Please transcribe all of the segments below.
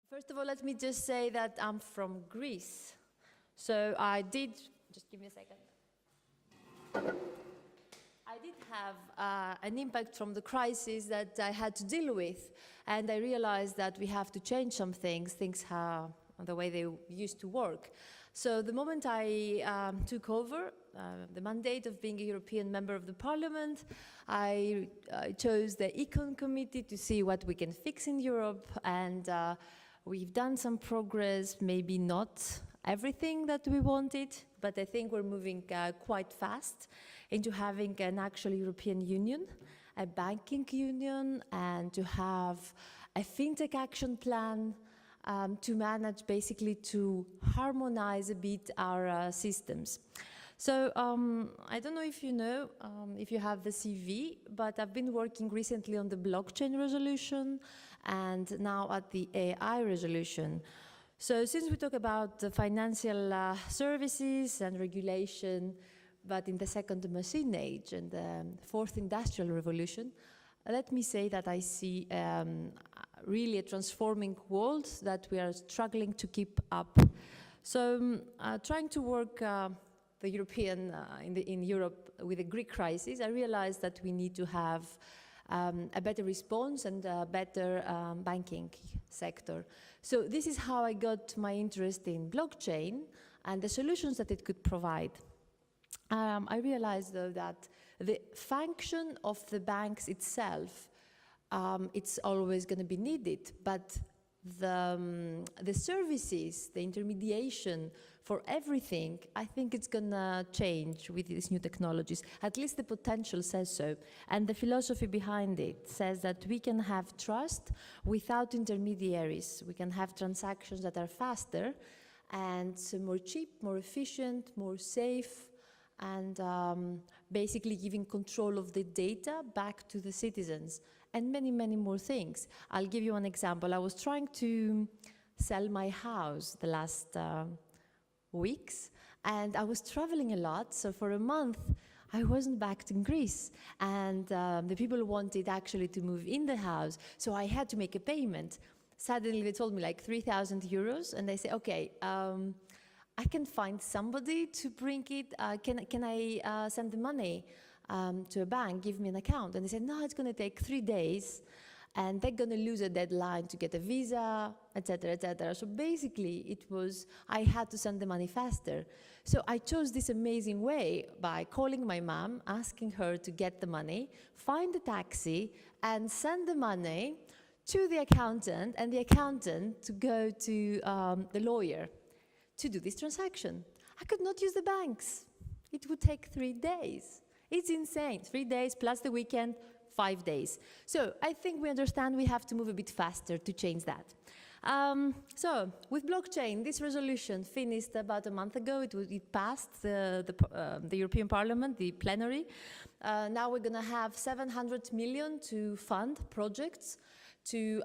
First of all, let me just say that I'm from Greece. So I did, just give me a second. I did have an impact from the crisis that I had to deal with. And I realized that we have to change some things are the way they used to work. So the moment I took over the mandate of being a European member of the Parliament, I chose the Econ Committee to see what we can fix in Europe, and we've done some progress, maybe not everything that we wanted, but I think we're moving quite fast into having an actual European Union, a banking union, and to have a Fintech action plan to manage, basically to harmonize a bit our systems. So I don't know if you know, if you have the CV, but I've been working recently on the blockchain resolution and now at the AI resolution. So since we talk about the financial services and regulation, but in the second machine age and the fourth industrial revolution, let me say that I see really a transforming world that we are struggling to keep up. So trying to work the European, in Europe with the Greek crisis, I realized that we need to have a better response and a better banking sector. So this is how I got my interest in blockchain and the solutions that it could provide. I realized, though, that the function of the banks itself, it's always going to be needed, but the services, the intermediation for everything, I think it's going to change with these new technologies. At least the potential says so. And the philosophy behind it says that we can have trust without intermediaries. We can have transactions that are faster and more cheap, more efficient, more safe, and basically giving control of the data back to the citizens, and many, many more things. I'll give you an example. I was trying to sell my house the last weeks, and I was traveling a lot, so for a month I wasn't back in Greece, and the people wanted actually to move in the house, so I had to make a payment. Suddenly they told me like 3,000 euros, and they say, okay, I can find somebody to bring it. Can I send the money to a bank, give me an account? And they said, no, it's going to take 3 days, and they're going to lose a deadline to get a visa, etc., etc. So basically, it was, I had to send the money faster. So I chose this amazing way by calling my mom, asking her to get the money, find a taxi, and send the money to the accountant, and the accountant to go to the lawyer to do this transaction. I could not use the banks. It would take 3 days. It's insane. 3 days plus the weekend, 5 days. So I think we understand we have to move a bit faster to change that. So with blockchain, this resolution finished about a month ago. It passed the European Parliament, the plenary. Now we're going to have 700 million to fund projects, to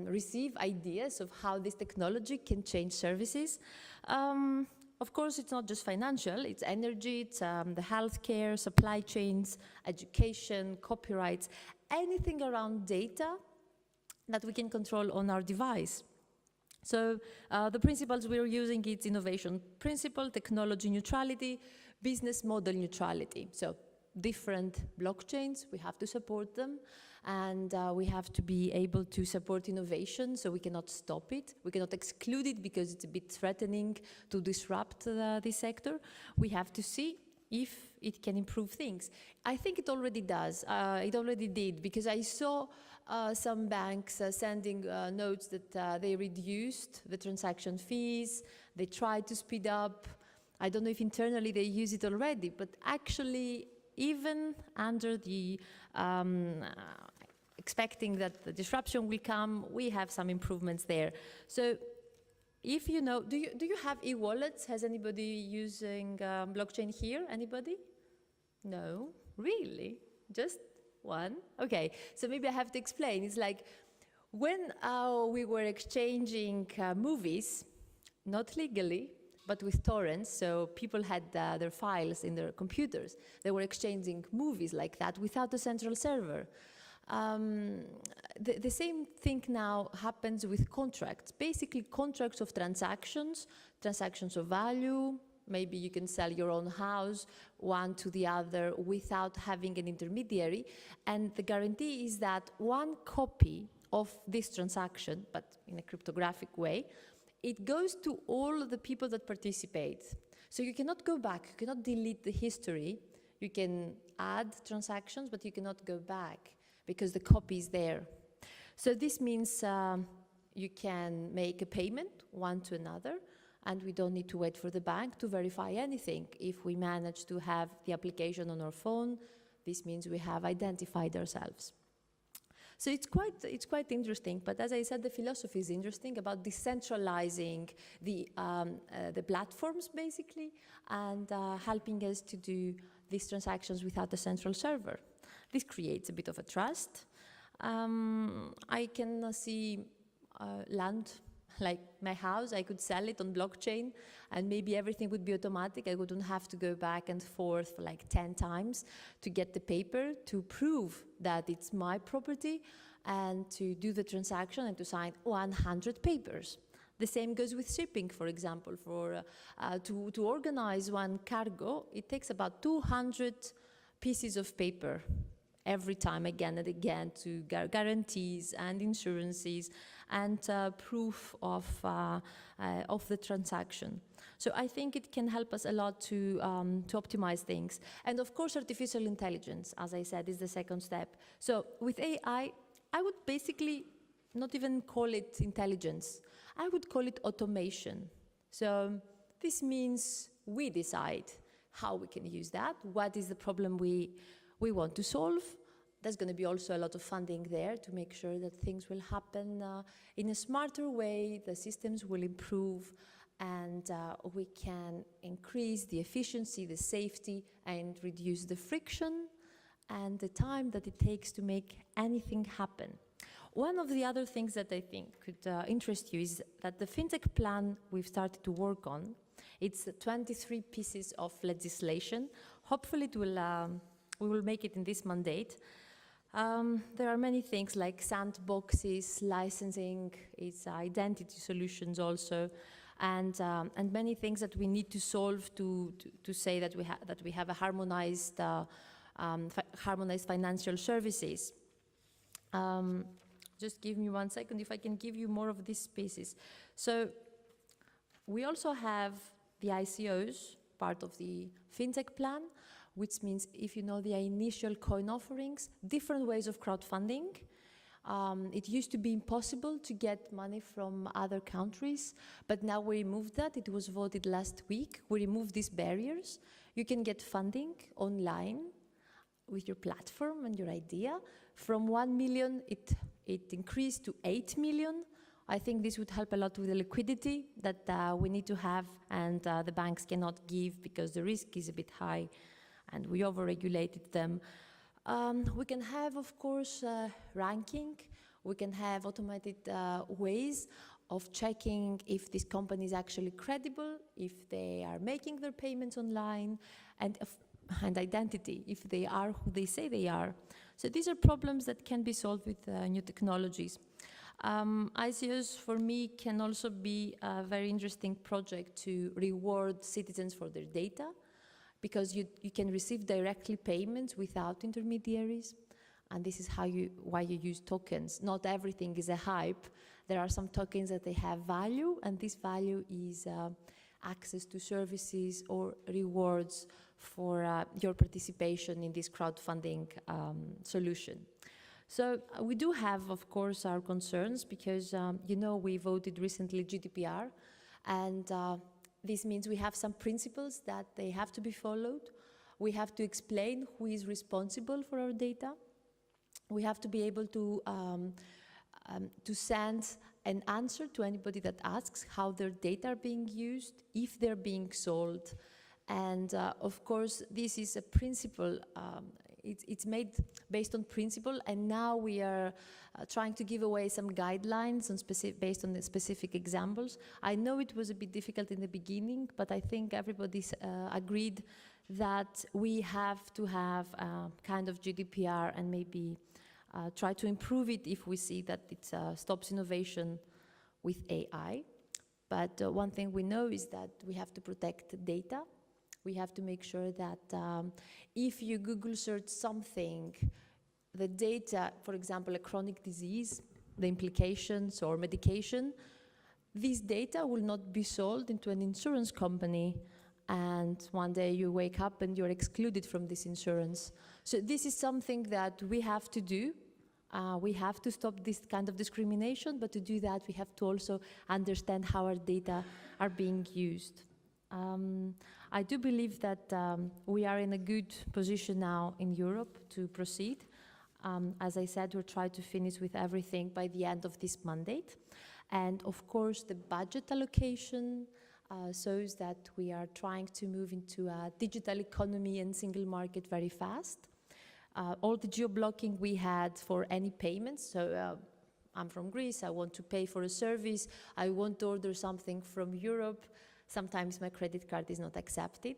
receive ideas of how this technology can change services. Of course, it's not just financial, it's energy, it's the healthcare, supply chains, education, copyrights, anything around data that we can control on our device. So the principles we're using, it's innovation principle, technology neutrality, business model neutrality. So different blockchains, we have to support them, and we have to be able to support innovation, so we cannot stop it. We cannot exclude it because it's a bit threatening to disrupt this sector. We have to see if it can improve things. I think it already does. It already did, because I saw some banks sending notes that they reduced the transaction fees, they tried to speed up. I don't know if internally they use it already, but actually, even under the expecting that the disruption will come, we have some improvements there. So if you know, do you have e-wallets? Has anybody using blockchain here? Anybody? No? Really? Just one? Okay, so maybe I have to explain. It's like when we were exchanging movies, not legally, but with torrents, so people had their files in their computers. They were exchanging movies like that without a central server. The same thing now happens with contracts. Basically, contracts of transactions, transactions of value. Maybe you can sell your own house one to the other without having an intermediary. And the guarantee is that one copy of this transaction, but in a cryptographic way, it goes to all the people that participate. So you cannot go back, you cannot delete the history. You can add transactions, but you cannot go back because the copy is there. So this means you can make a payment one to another, and we don't need to wait for the bank to verify anything. If we manage to have the application on our phone, this means we have identified ourselves. So it's quite interesting, but as I said, the philosophy is interesting about decentralizing the platforms, basically, and helping us to do these transactions without a central server. This creates a bit of a trust. I can see land, like my house, I could sell it on blockchain, and maybe everything would be automatic. I wouldn't have to go back and forth for like 10 times to get the paper to prove that it's my property and to do the transaction and to sign 100 papers. The same goes with shipping, for example. To organize one cargo, it takes about 200 pieces of paper every time, again and again, to guarantees and insurances and proof of the transaction. So I think it can help us a lot to optimize things. And of course, artificial intelligence, as I said, is the second step. So with AI, I would basically not even call it intelligence. I would call it automation. So this means we decide how we can use that, what is the problem we want to solve. There's going to be also a lot of funding there to make sure that things will happen in a smarter way, the systems will improve, and we can increase the efficiency, the safety, and reduce the friction and the time that it takes to make anything happen. One of the other things that I think could interest you is that the Fintech Plan we've started to work on, it's 23 pieces of legislation. Hopefully we will make it in this mandate. There are many things like sandboxes, licensing, it's identity solutions also, and many things that we need to solve to say that we have a harmonized financial services. Just give me 1 second if I can give you more of these spaces. So we also have the ICOs, part of the Fintech Plan, which means, if you know the initial coin offerings, different ways of crowdfunding. It used to be impossible to get money from other countries, but now we removed that. It was voted last week. We removed these barriers. You can get funding online with your platform and your idea. From 1 million, it increased to 8 million. I think this would help a lot with the liquidity that we need to have, and the banks cannot give because the risk is a bit high, and we over-regulated them. We can have, of course, ranking. We can have automated ways of checking if this company is actually credible, if they are making their payments online, and identity, if they are who they say they are. So these are problems that can be solved with new technologies. ICOs, for me, can also be a very interesting project to reward citizens for their data, because you can receive directly payments without intermediaries. And this is why you use tokens. Not everything is a hype. There are some tokens that they have value, and this value is access to services or rewards for your participation in this crowdfunding solution. So we do have, of course, our concerns because, we voted recently GDPR, and this means we have some principles that they have to be followed. We have to explain who is responsible for our data. We have to be able to send an answer to anybody that asks how their data are being used, if they're being sold. And of course, this is a principle. It's made based on principle, and now we are trying to give away some guidelines based on the specific examples. I know it was a bit difficult in the beginning, but I think everybody's agreed that we have to have kind of GDPR and maybe try to improve it if we see that it stops innovation with AI. But one thing we know is that we have to protect data. We have to make sure that if you Google search something, the data, for example, a chronic disease, the implications or medication, this data will not be sold into an insurance company, and one day you wake up and you're excluded from this insurance. So this is something that we have to do. We have to stop this kind of discrimination, but to do that, we have to also understand how our data are being used. I do believe that we are in a good position now in Europe to proceed. As I said, we'll try to finish with everything by the end of this mandate. And of course, the budget allocation shows that we are trying to move into a digital economy and single market very fast. All the geo-blocking we had for any payments, so I'm from Greece, I want to pay for a service, I want to order something from Europe, sometimes my credit card is not accepted.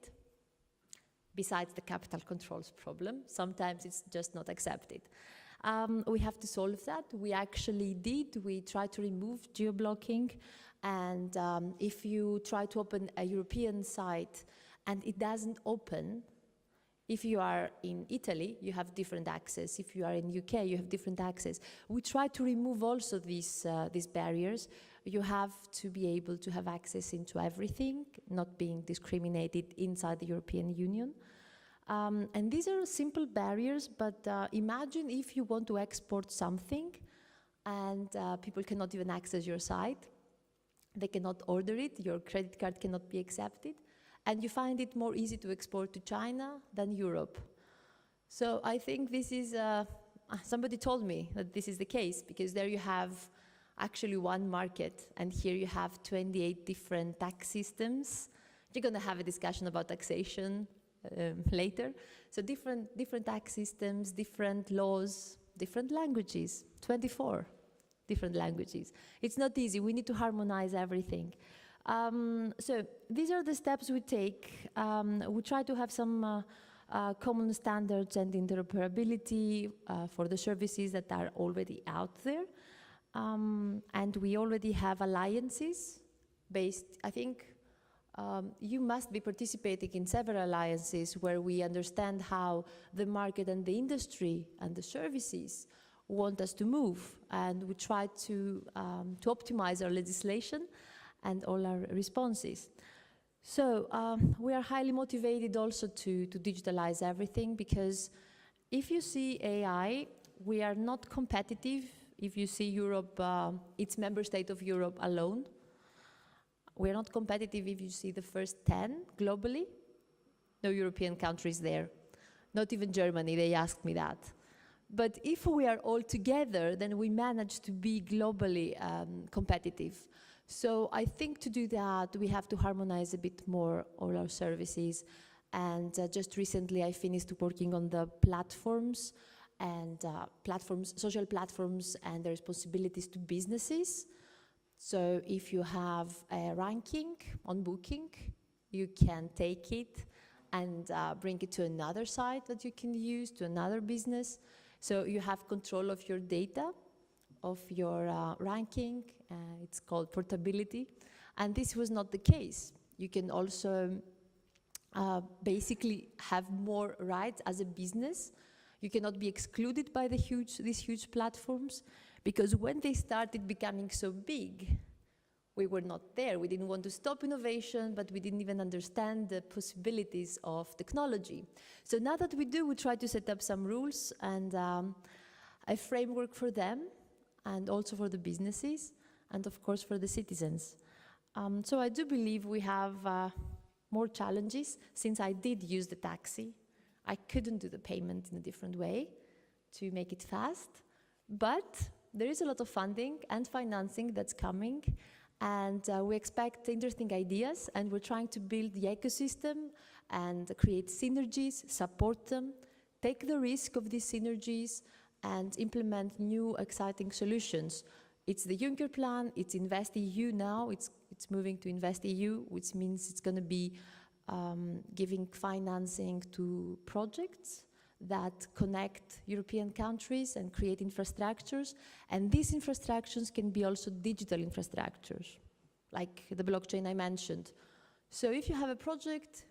Besides the capital controls problem, sometimes it's just not accepted. We have to solve that. We actually did. We tried to remove geo-blocking, and if you try to open a European site and it doesn't open, if you are in Italy, you have different access. If you are in UK, you have different access. We try to remove also these barriers. You have to be able to have access into everything, not being discriminated inside the European Union. And these are simple barriers, but imagine if you want to export something and people cannot even access your site. They cannot order it, your credit card cannot be accepted, and you find it more easy to export to China than Europe. So I think this is, somebody told me that this is the case, because there you have actually one market, and here you have 28 different tax systems. You're going to have a discussion about taxation later. So different tax systems, different laws, different languages, 24 different languages. It's not easy. We need to harmonize everything. So these are the steps we take. We try to have some common standards and interoperability for the services that are already out there. And we already have alliances based, I think, you must be participating in several alliances where we understand how the market and the industry and the services want us to move, and we try to optimize our legislation and all our responses. So we are highly motivated also to digitalize everything, because if you see AI, we are not competitive. If you see Europe, its member state of Europe alone, we're not competitive if you see the first 10 globally. No European countries there, not even Germany, they asked me that. But if we are all together, then we manage to be globally competitive. So I think to do that, we have to harmonize a bit more all our services. And just recently, I finished working on the platforms and social platforms and the responsibilities to businesses. So if you have a ranking on Booking, you can take it and bring it to another site that you can use, to another business. So you have control of your data, of your ranking. It's called portability. And this was not the case. You can also basically have more rights as a business. You cannot be excluded by these huge platforms, because when they started becoming so big, we were not there. We didn't want to stop innovation, but we didn't even understand the possibilities of technology. So now that we do, we try to set up some rules and a framework for them, and also for the businesses, and of course for the citizens. So I do believe we have more challenges. Since I did use the taxi, I couldn't do the payment in a different way to make it fast, but there is a lot of funding and financing that's coming, and we expect interesting ideas, and we're trying to build the ecosystem and create synergies, support them, take the risk of these synergies, and implement new exciting solutions. It's the Juncker Plan, it's InvestEU now, it's moving to InvestEU, which means it's going to be giving financing to projects that connect European countries and create infrastructures. And these infrastructures can be also digital infrastructures, like the blockchain I mentioned. So if you have a project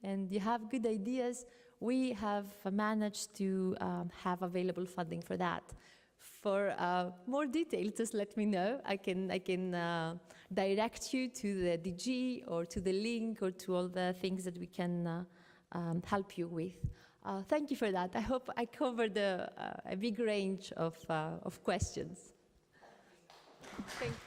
and you have good ideas, we have managed to have available funding for that. For more details, just let me know. I can direct you to the DG or to the link or to all the things that we can help you with. Thank you for that. I hope I covered a big range of questions. Thank you.